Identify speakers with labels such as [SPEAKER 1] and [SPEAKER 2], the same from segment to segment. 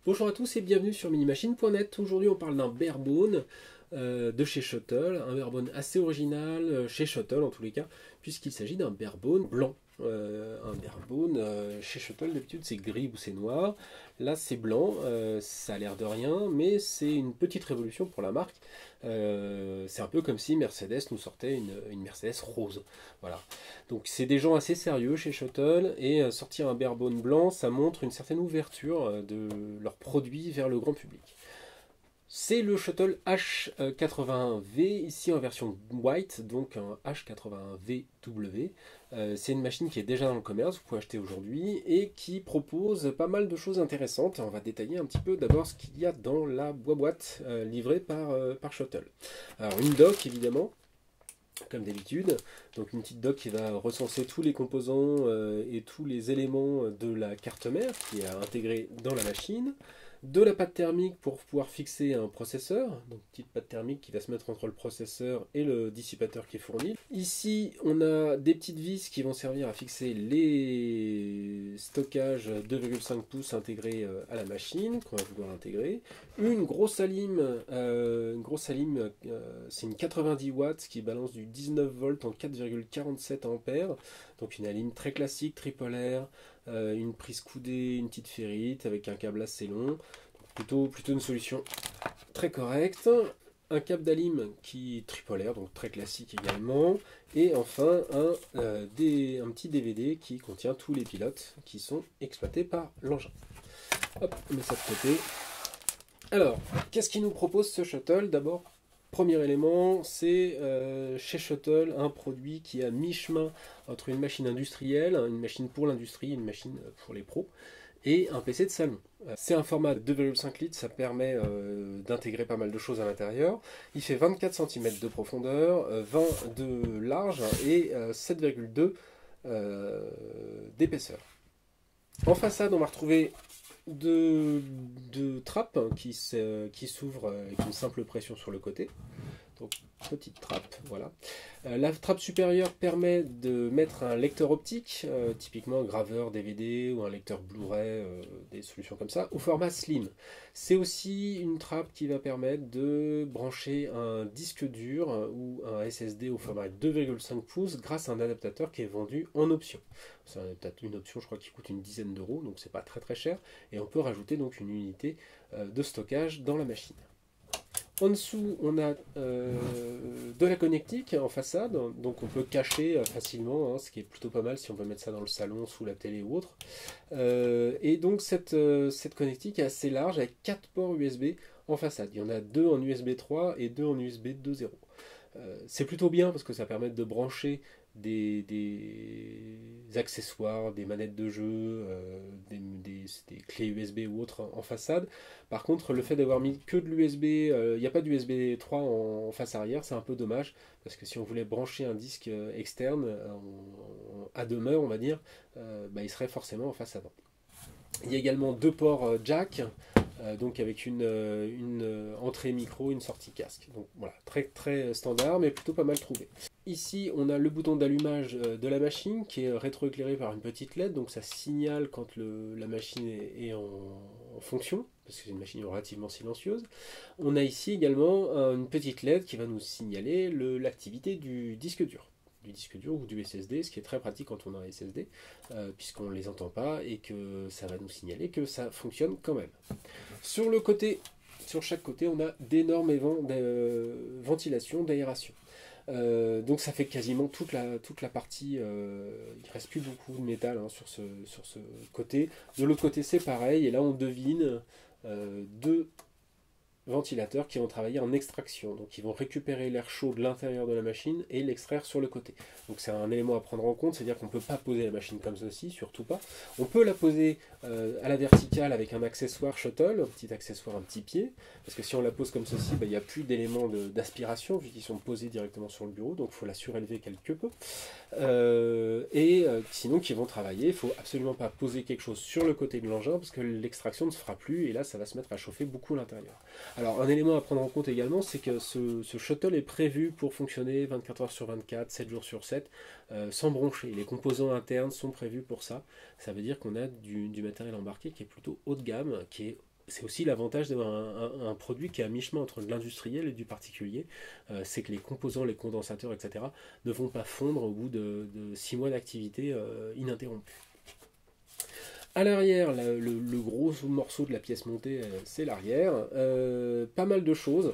[SPEAKER 1] Bonjour à tous et bienvenue sur minimachine.net. Aujourd'hui on parle d'un barebone de chez Shuttle, un barebone assez original chez Shuttle en tous les cas, puisqu'il s'agit d'un barebone blanc. Un barebone chez Shuttle d'habitude c'est gris ou c'est noir, là c'est blanc, ça a l'air de rien, mais c'est une petite révolution pour la marque. C'est un peu comme si Mercedes nous sortait une Mercedes rose. Voilà. Donc c'est des gens assez sérieux chez Shuttle et sortir un barebone blanc, ça montre une certaine ouverture de leurs produits vers le grand public. C'est le Shuttle H81V, ici en version white, donc un H81VW. C'est une machine qui est déjà dans le commerce, vous pouvez acheter aujourd'hui, et qui propose pas mal de choses intéressantes. On va détailler un petit peu d'abord ce qu'il y a dans la boîte livrée par Shuttle. Alors une dock évidemment, comme d'habitude, donc une petite dock qui va recenser tous les composants et tous les éléments de la carte mère qui est intégrée dans la machine, de la pâte thermique pour pouvoir fixer un processeur, donc petite pâte thermique qui va se mettre entre le processeur et le dissipateur qui est fourni. Ici on a des petites vis qui vont servir à fixer les stockages 2,5 pouces intégrés à la machine qu'on va vouloir intégrer. Une grosse alim, c'est une 90 watts qui balance du 19 volts en 4,47 ampères. Donc une alim très classique, tripolaire, une prise coudée, une petite ferrite avec un câble assez long. Plutôt une solution très correcte. Un câble d'alim qui est tripolaire, donc très classique également. Et enfin un petit DVD qui contient tous les pilotes qui sont exploités par l'engin. Hop, on met ça de côté. Alors, qu'est-ce qu'il nous propose ce Shuttle? D'abord, premier élément, c'est chez Shuttle un produit qui est à mi-chemin entre une machine industrielle, une machine pour l'industrie, une machine pour les pros, et un PC de salon. C'est un format de 2,5 litres, ça permet d'intégrer pas mal de choses à l'intérieur. Il fait 24 cm de profondeur, 20 de large et 7,2 d'épaisseur. En façade, on va retrouver deux trappes qui s'ouvrent avec une simple pression sur le côté. Donc, petite trappe, voilà. La trappe supérieure permet de mettre un lecteur optique, typiquement un graveur DVD ou un lecteur Blu-ray, des solutions comme ça, au format slim. C'est aussi une trappe qui va permettre de brancher un disque dur ou un SSD au format 2,5 pouces grâce à un adaptateur qui est vendu en option. C'est une option, je crois, qui coûte une dizaine d'euros, donc c'est pas très très cher. Et on peut rajouter donc une unité de stockage dans la machine. En dessous, on a de la connectique en façade, donc on peut cacher facilement, ce qui est plutôt pas mal si on veut mettre ça dans le salon, sous la télé ou autre. Et donc cette connectique est assez large avec 4 ports USB en façade. Il y en a 2 en USB 3 et 2 en USB 2.0. C'est plutôt bien parce que ça permet de brancher des accessoires, des manettes de jeu, des clés USB ou autres en façade. Par contre, le fait d'avoir mis que de l'USB, il n'y a pas d'USB 3 en face arrière, c'est un peu dommage, parce que si on voulait brancher un disque externe à demeure, on va dire, il serait forcément en face avant. Il y a également deux ports jack, donc avec une entrée micro, une sortie casque. Donc voilà, très très standard, mais plutôt pas mal trouvé. Ici, on a le bouton d'allumage de la machine qui est rétroéclairé par une petite LED, donc ça signale quand la machine est en fonction, parce que c'est une machine relativement silencieuse. On a ici également une petite LED qui va nous signaler l'activité du disque dur ou du SSD, ce qui est très pratique quand on a un SSD, puisqu'on ne les entend pas et que ça va nous signaler que ça fonctionne quand même. Sur chaque côté, on a d'énormes ventilations, d'aération. Donc ça fait quasiment toute la partie, il ne reste plus beaucoup de métal sur ce côté. De l'autre côté c'est pareil, et là on devine deux ventilateurs qui vont travailler en extraction. Donc ils vont récupérer l'air chaud de l'intérieur de la machine et l'extraire sur le côté. Donc c'est un élément à prendre en compte, c'est-à-dire qu'on ne peut pas poser la machine comme ceci, surtout pas. On peut la poser à la verticale avec un accessoire shuttle, un petit accessoire, un petit pied, parce que si on la pose comme ceci, il n'y a plus d'éléments d'aspiration vu qu'ils sont posés directement sur le bureau, donc il faut la surélever quelque peu. Sinon qui vont travailler, il ne faut absolument pas poser quelque chose sur le côté de l'engin parce que l'extraction ne se fera plus et là ça va se mettre à chauffer beaucoup l'intérieur. Alors un élément à prendre en compte également, c'est que ce shuttle est prévu pour fonctionner 24 heures sur 24, 7 jours sur 7, sans broncher. Les composants internes sont prévus pour ça. Ça veut dire qu'on a du matériel embarqué qui est plutôt haut de gamme, qui est C'est aussi l'avantage d'avoir un produit qui est à mi-chemin entre de l'industriel et du particulier. C'est que les composants, les condensateurs, etc. ne vont pas fondre au bout de 6 mois d'activité ininterrompue. À l'arrière, le gros morceau de la pièce montée, c'est l'arrière. Pas mal de choses.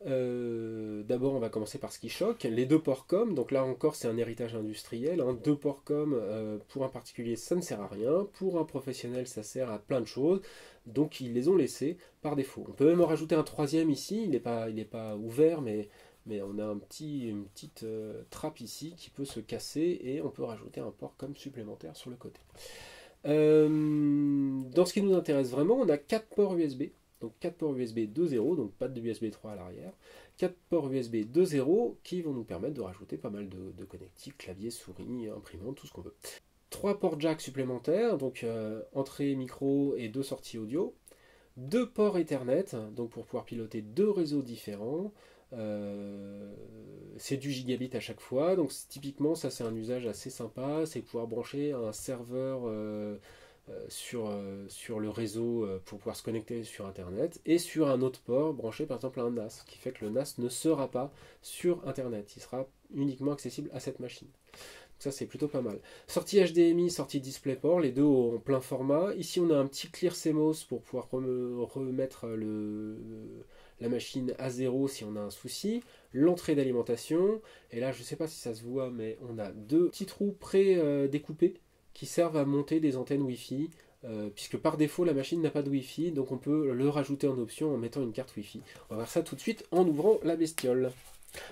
[SPEAKER 1] D'abord, on va commencer par ce qui choque. Les deux ports COM, donc là encore, c'est un héritage industriel. Hein. Deux ports COM, pour un particulier, ça ne sert à rien. Pour un professionnel, ça sert à plein de choses. Donc, ils les ont laissés par défaut. On peut même en rajouter un troisième ici. Il n'est pas ouvert, mais on a une petite trappe ici qui peut se casser et on peut rajouter un port COM supplémentaire sur le côté. Dans ce qui nous intéresse vraiment, on a 4 ports USB. Donc 4 ports USB 2.0, donc pas de USB 3 à l'arrière. 4 ports USB 2.0 qui vont nous permettre de rajouter pas mal de connectiques, clavier, souris, imprimante, tout ce qu'on veut. 3 ports jack supplémentaires, donc entrée micro et 2 sorties audio. 2 ports Ethernet, donc pour pouvoir piloter 2 réseaux différents. C'est du gigabit à chaque fois, donc typiquement ça c'est un usage assez sympa, c'est pouvoir brancher un serveur sur le réseau pour pouvoir se connecter sur internet et sur un autre port branché par exemple à un NAS, ce qui fait que le NAS ne sera pas sur internet, il sera uniquement accessible à cette machine. Ça c'est plutôt pas mal. Sortie HDMI, sortie DisplayPort, les deux en plein format. Ici on a un petit clear CMOS pour pouvoir remettre la machine à zéro si on a un souci. L'entrée d'alimentation, et là je ne sais pas si ça se voit, mais on a 2 petits trous pré-découpés qui servent à monter des antennes Wi-Fi, puisque par défaut la machine n'a pas de Wi-Fi, donc on peut le rajouter en option en mettant une carte Wi-Fi. On va voir ça tout de suite en ouvrant la bestiole.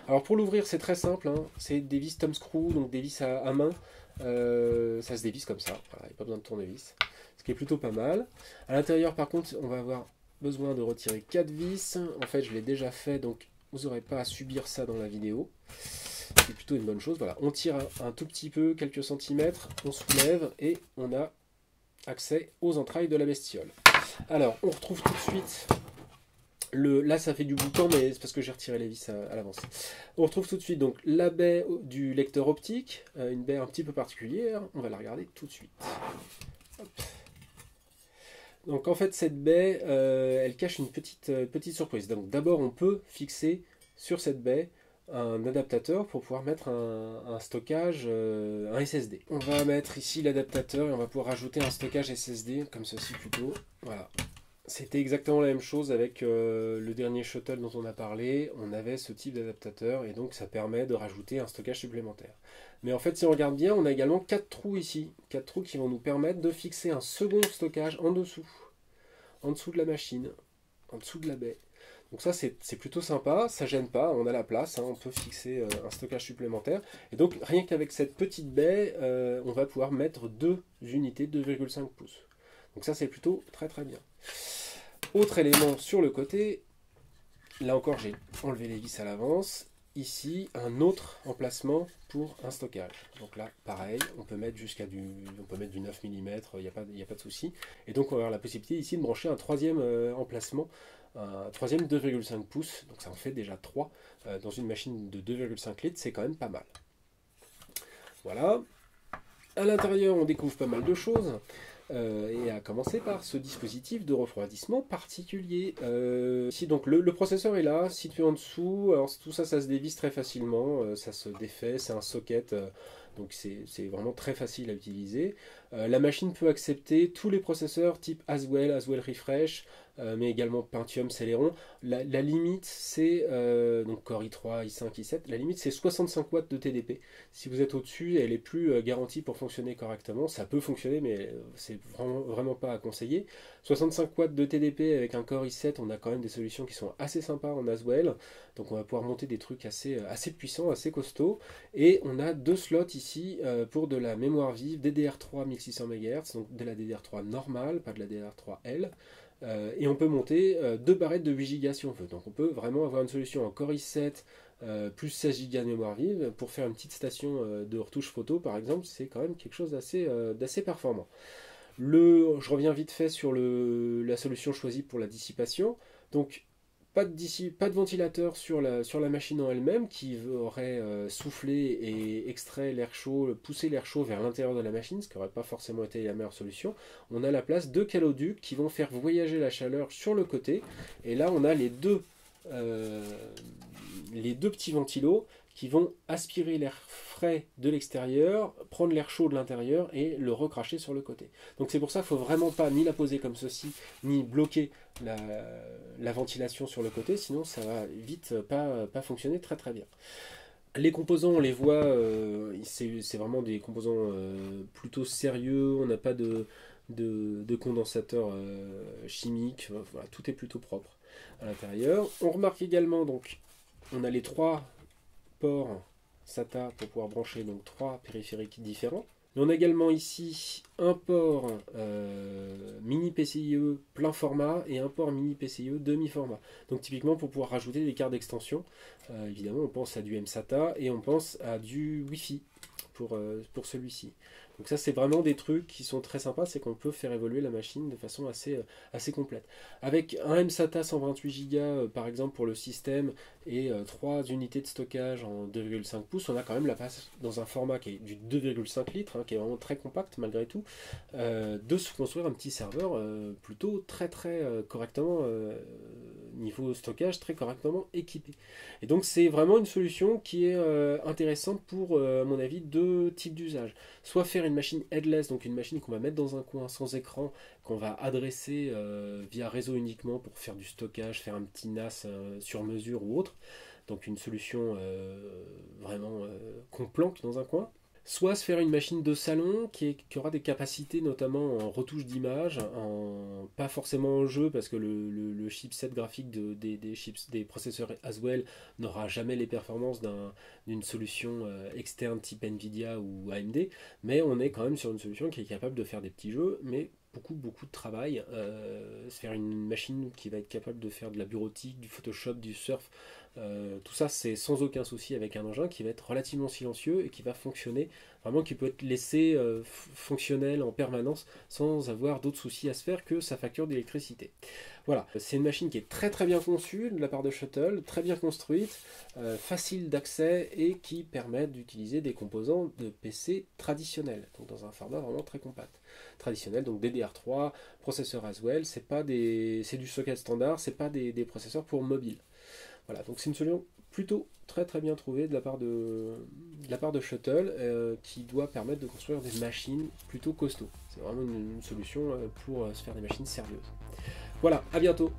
[SPEAKER 1] Alors pour l'ouvrir c'est très simple, hein. C'est des vis thumb screw, donc des vis à main, ça se dévisse comme ça, voilà, il n'y a pas besoin de tournevis, ce qui est plutôt pas mal. À l'intérieur par contre on va avoir besoin de retirer 4 vis, en fait je l'ai déjà fait donc vous n'aurez pas à subir ça dans la vidéo, c'est plutôt une bonne chose. Voilà, on tire un tout petit peu, quelques centimètres, on soulève et on a accès aux entrailles de la bestiole. Alors on retrouve tout de suite... Là ça fait du boucan mais c'est parce que j'ai retiré les vis à l'avance. On retrouve tout de suite donc la baie du lecteur optique, une baie un petit peu particulière, on va la regarder tout de suite. Hop. Donc en fait cette baie elle cache une petite surprise. Donc d'abord on peut fixer sur cette baie un adaptateur pour pouvoir mettre un stockage, un SSD. On va mettre ici l'adaptateur et on va pouvoir rajouter un stockage SSD comme ceci plutôt. Voilà. C'était exactement la même chose avec le dernier shuttle dont on a parlé. On avait ce type d'adaptateur et donc ça permet de rajouter un stockage supplémentaire. Mais en fait, si on regarde bien, on a également 4 trous ici. 4 trous qui vont nous permettre de fixer un second stockage en dessous de la machine, en dessous de la baie. Donc ça, c'est plutôt sympa, ça gêne pas, on a la place, hein, on peut fixer un stockage supplémentaire. Et donc, rien qu'avec cette petite baie, on va pouvoir mettre 2 unités de 2,5 pouces. Donc ça, c'est plutôt très très bien. Autre élément sur le côté, là encore j'ai enlevé les vis à l'avance, ici un autre emplacement pour un stockage. Donc là pareil, on peut mettre du 9 mm, il n'y a pas de souci. Et donc on va avoir la possibilité ici de brancher un troisième emplacement, un troisième 2,5 pouces, donc ça en fait déjà 3 dans une machine de 2,5 litres, c'est quand même pas mal. Voilà, à l'intérieur on découvre pas mal de choses. Et à commencer par ce dispositif de refroidissement particulier. Ici donc le processeur est là, situé en dessous. Alors tout ça, ça se dévisse très facilement, ça se défait, c'est un socket, donc c'est vraiment très facile à utiliser. La machine peut accepter tous les processeurs type Haswell Refresh, mais également Pentium, Celeron. La limite c'est, donc Core i3, i5, i7, la limite c'est 65 watts de TDP. Si vous êtes au-dessus, elle est plus garantie pour fonctionner correctement. Ça peut fonctionner, mais c'est vraiment pas à conseiller. 65 watts de TDP avec un Core i7, on a quand même des solutions qui sont assez sympas en Haswell. Donc on va pouvoir monter des trucs assez puissants, assez costauds. Et on a 2 slots ici pour de la mémoire vive DDR3 1600 MHz, donc de la DDR3 normale, pas de la DDR3L. Et on peut monter 2 barrettes de 8 Go si on veut. Donc on peut vraiment avoir une solution en Core i7 plus 16 Go de mémoire vive pour faire une petite station de retouche photo par exemple. C'est quand même quelque chose d'assez performant. Je reviens vite fait sur la solution choisie pour la dissipation. Donc pas de ventilateur sur la machine en elle-même qui aurait soufflé et extrait l'air chaud, poussé l'air chaud vers l'intérieur de la machine, ce qui n'aurait pas forcément été la meilleure solution. On a la place de caloducs qui vont faire voyager la chaleur sur le côté. Et là, on a les deux petits ventilos qui vont aspirer l'air frais de l'extérieur, prendre l'air chaud de l'intérieur et le recracher sur le côté. Donc c'est pour ça qu'il ne faut vraiment pas ni la poser comme ceci, ni bloquer la ventilation sur le côté, sinon ça va vite pas fonctionner très très bien. Les composants, on les voit, c'est vraiment des composants plutôt sérieux, on n'a pas de condensateur chimique, voilà, tout est plutôt propre à l'intérieur. On remarque également, donc, on a les trois ports SATA pour pouvoir brancher donc trois périphériques différents. Et on a également ici un port mini PCIe plein format et un port mini PCIe demi-format. Donc typiquement pour pouvoir rajouter des cartes d'extension, évidemment on pense à du mSATA et on pense à du Wi-Fi pour celui-ci. Donc ça c'est vraiment des trucs qui sont très sympas, c'est qu'on peut faire évoluer la machine de façon assez complète. Avec un mSATA 128 Go par exemple pour le système et 3 unités de stockage en 2,5 pouces, on a quand même la place dans un format qui est du 2,5 litres, hein, qui est vraiment très compact malgré tout, de se construire un petit serveur plutôt très correctement, niveau stockage très correctement équipé. Et donc c'est vraiment une solution qui est intéressante pour, à mon avis, deux types d'usages. Soit faire une machine headless, donc une machine qu'on va mettre dans un coin sans écran, qu'on va adresser via réseau uniquement pour faire du stockage, faire un petit NAS sur mesure ou autre. Donc une solution vraiment qu'on planque dans un coin. Soit se faire une machine de salon qui aura des capacités notamment en retouche d'image, pas forcément en jeu parce que le chipset graphique des processeurs Haswell n'aura jamais les performances d'une solution externe type Nvidia ou AMD, mais on est quand même sur une solution qui est capable de faire des petits jeux, mais beaucoup de travail. Se faire une machine qui va être capable de faire de la bureautique, du Photoshop, du Surf, tout ça c'est sans aucun souci avec un engin qui va être relativement silencieux et qui va fonctionner, vraiment qui peut être laissé fonctionnel en permanence sans avoir d'autres soucis à se faire que sa facture d'électricité. Voilà, c'est une machine qui est très bien conçue de la part de Shuttle, très bien construite, facile d'accès et qui permet d'utiliser des composants de PC traditionnels, donc dans un format vraiment très compact. Traditionnel, donc DDR3, processeur Haswell, c'est du socket standard, c'est pas des processeurs pour mobile. Voilà, donc c'est une solution plutôt très bien trouvée de la part de Shuttle qui doit permettre de construire des machines plutôt costauds. C'est vraiment une solution pour se faire des machines sérieuses. Voilà, à bientôt.